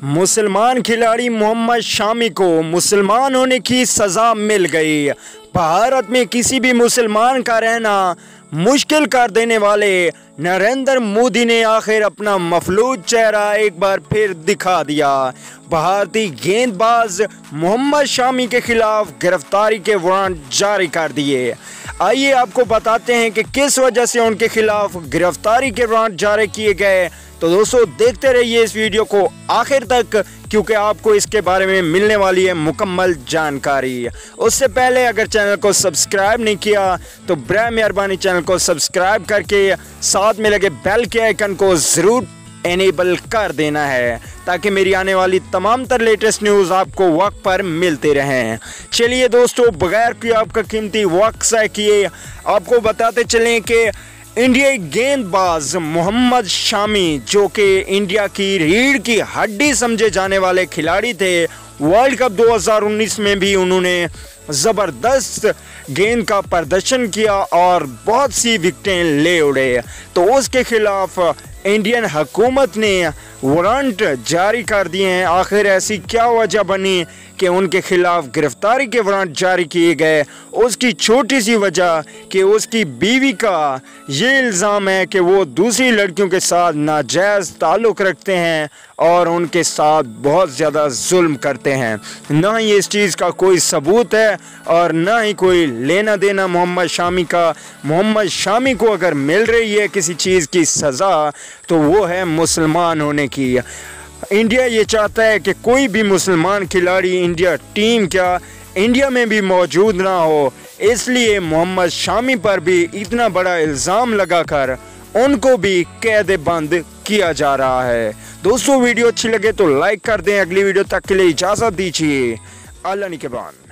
मुसलमान खिलाड़ी मोहम्मद शामी को मुसलमान होने की सज़ा मिल गई। भारत में किसी भी मुसलमान का रहना मुश्किल कर देने वाले नरेंद्र मोदी ने आखिर अपना मफलूज चेहरा एक बार फिर दिखा दिया। भारतीय गेंदबाज मोहम्मद शामी के खिलाफ गिरफ्तारी के वारंट जारी कर दिए। आइए आपको बताते हैं कि किस वजह से उनके खिलाफ गिरफ्तारी के वारंट जारी किए गए। तो दोस्तों देखते रहिए इस वीडियो को आखिर तक, क्योंकि आपको इसके बारे में मिलने वाली है मुकम्मल जानकारी। उससे पहले अगर चैनल को सब्सक्राइब नहीं किया तो बराए मेहरबानी चैनल को सब्सक्राइब करके साथ में लगे बेल के आइकन को ज़रूर एनेबल कर देना है, ताकि मेरी आने वाली तमाम तर लेटेस्ट न्यूज़ आपको वक्त पर मिलते रहें। चलिए दोस्तों, बगैर कि आपका कीमती वक्त ज़ाया किए आपको बताते चलें कि इंडियाई गेंदबाज मोहम्मद शामी, जो कि इंडिया की रीढ़ की हड्डी समझे जाने वाले खिलाड़ी थे, वर्ल्ड कप 2019 में भी उन्होंने ज़बरदस्त गेंद का प्रदर्शन किया और बहुत सी विकेटें ले उड़े। तो उसके खिलाफ इंडियन हुकूमत ने वारंट जारी कर दिए हैं। आखिर ऐसी क्या वजह बनी कि उनके खिलाफ गिरफ्तारी के वारंट जारी किए गए? उसकी छोटी सी वजह कि उसकी बीवी का ये इल्ज़ाम है कि वो दूसरी लड़कियों के साथ नाजायज़ ताल्लुक़ रखते हैं और उनके साथ बहुत ज़्यादा जुल्म करते हैं। ना ही इस चीज़ का कोई सबूत है और ना ही कोई लेना देना मोहम्मद शामी का। मोहम्मद शामी को अगर मिल रही है किसी चीज़ की सज़ा तो वो है मुसलमान होने की। इंडिया ये चाहता है कि कोई भी मुसलमान खिलाड़ी इंडिया टीम क्या इंडिया में भी मौजूद ना हो, इसलिए मोहम्मद शामी पर भी इतना बड़ा इल्ज़ाम लगाकर उनको भी कैद बंद किया जा रहा है। दोस्तों वीडियो अच्छी लगे तो लाइक कर दें। अगली वीडियो तक के लिए इजाज़त दीजिए। अल्लाह निगहबान।